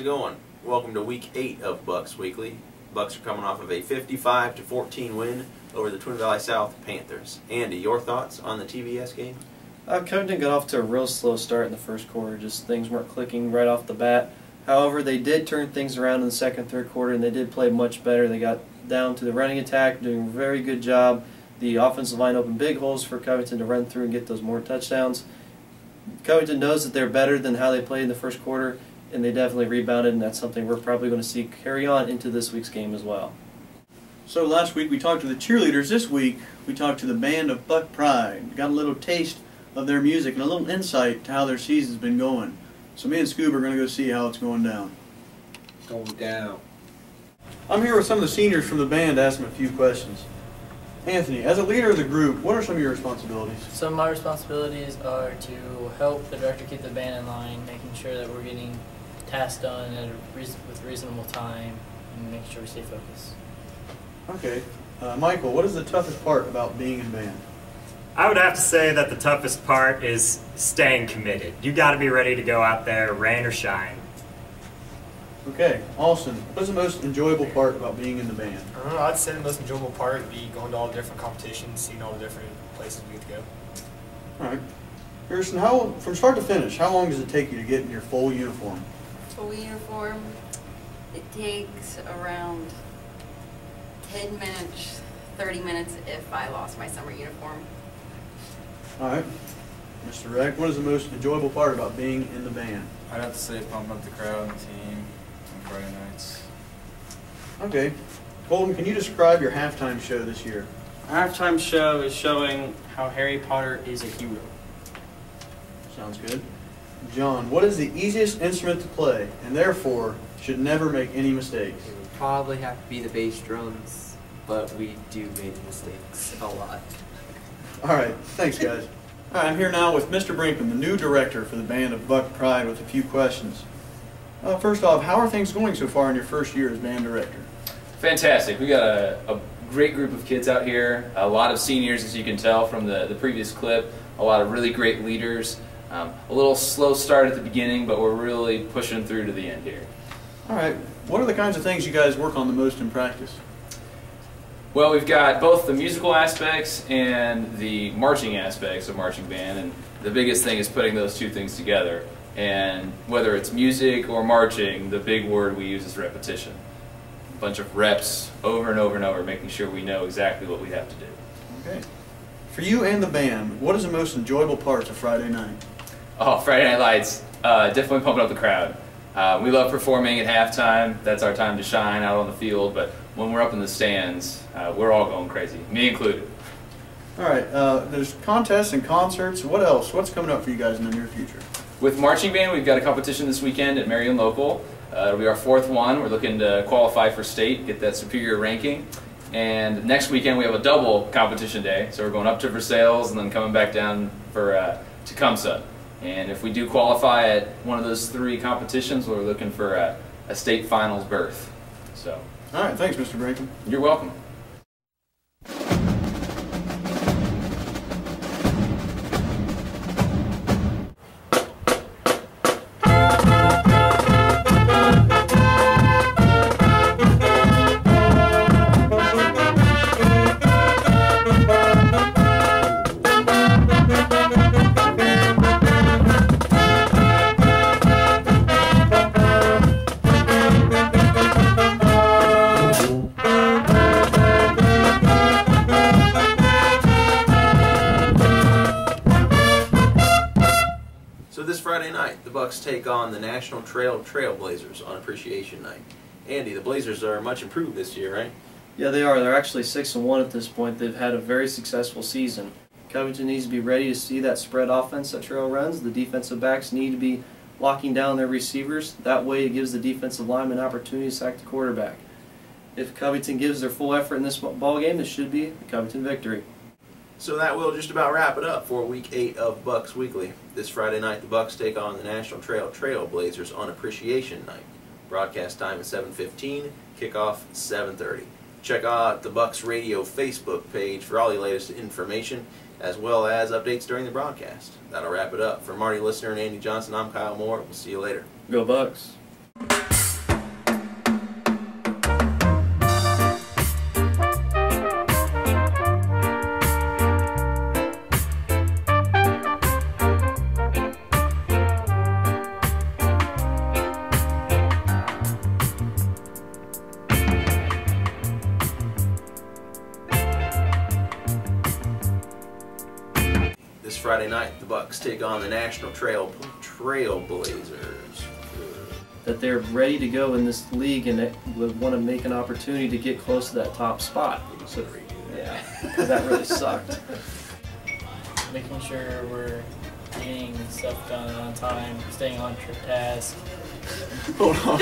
going? Welcome to Week 8 of Bucks Weekly. Bucks are coming off of a 55-14 win over the Twin Valley South Panthers. Andy, your thoughts on the TVS game? Covington got off to a real slow start in the first quarter. Just things weren't clicking right off the bat. However, they did turn things around in the second, third quarter, and they did play much better. They got down to the running attack, doing a very good job. The offensive line opened big holes for Covington to run through and get those more touchdowns. Covington knows that they're better than how they played in the first quarter, and they definitely rebounded, and that's something we're probably going to see carry on into this week's game as well. So last week we talked to the cheerleaders. This week we talked to the band of Buck Pride. Got a little taste of their music and a little insight to how their season's been going. So me and Scooby are going to go see how it's going down. Going down. I'm here with some of the seniors from the band to ask them a few questions. Anthony, as a leader of the group, what are some of your responsibilities? Some of my responsibilities are to help the director keep the band in line, making sure that we're getting tasks done with reasonable time, and making sure we stay focused. Okay. Michael, what is the toughest part about being in band? I would have to say that the toughest part is staying committed. You got to be ready to go out there, rain or shine. Okay. Austin, what is the most enjoyable part about being in the band? I'd say the most enjoyable part would be going to all the different competitions, seeing all the different places we get to go. All right. Harrison, from start to finish, how long does it take you to get in your full uniform? Full uniform, it takes around 10 minutes, 30 minutes if I lost my summer uniform. All right. Mr. Reck, what is the most enjoyable part about being in the band? I'd have to say pumping up the crowd and the team on Friday nights. Okay. Colton, can you describe your halftime show this year? Our halftime show is showing how Harry Potter is a hero. Sounds good. John, what is the easiest instrument to play and therefore should never make any mistakes? It would probably have to be the bass drums, but we do make mistakes a lot. All right. Thanks, guys. All right, I'm here now with Mr. Brinkman, the new director for the band of Buck Pride, with a few questions. First off, how are things going so far in your first year as band director? Fantastic. We got a great group of kids out here, a lot of seniors, as you can tell from the previous clip, a lot of really great leaders. A little slow start at the beginning, but we're really pushing through to the end here. All right. What are the kinds of things you guys work on the most in practice? Well, we've got both the musical aspects and the marching aspects of marching band, and the biggest thing is putting those two things together. And whether it's music or marching, the big word we use is repetition. A bunch of reps over and over and over, making sure we know exactly what we have to do. Okay. For you and the band, what is the most enjoyable parts of Friday night? Oh, Friday Night Lights, definitely pumping up the crowd. We love performing at halftime. That's our time to shine out on the field, but when we're up in the stands, we're all going crazy, me included. All right, there's contests and concerts. What else? What's coming up for you guys in the near future? With marching band, we've got a competition this weekend at Marion Local. It'll be our 4th one. We're looking to qualify for state, get that superior ranking. And next weekend we have a double competition day, so we're going up to Versailles and then coming back down for Tecumseh. And if we do qualify at one of those 3 competitions, we're looking for a state finals berth. So. All right, thanks, Mr. Brinkman. You're welcome. This Friday night, the Bucks take on the National Trailblazers on Appreciation Night. Andy, the Blazers are much improved this year, right? Yeah, they are. They're actually 6-1 at this point. They've had a very successful season. Covington needs to be ready to see that spread offense that Trail runs. The defensive backs need to be locking down their receivers. That way it gives the defensive lineman an opportunity to sack the quarterback. If Covington gives their full effort in this ball game, this should be the Covington victory. So that will just about wrap it up for Week 8 of Bucks Weekly. This Friday night, the Bucks take on the National Trailblazers on Appreciation Night. Broadcast time is 7:15, kickoff 7:30. Check out the Bucks Radio Facebook page for all the latest information, as well as updates during the broadcast. That'll wrap it up. For Marty Listener and Andy Johnson, I'm Kyle Moore. We'll see you later. Go Bucks. Friday night, the Bucks take on the National Trailblazers. That they're ready to go in this league and they would want to make an opportunity to get close to that top spot. So, yeah, that really sucked. Making sure we're getting stuff done on time, staying on task. Hold on.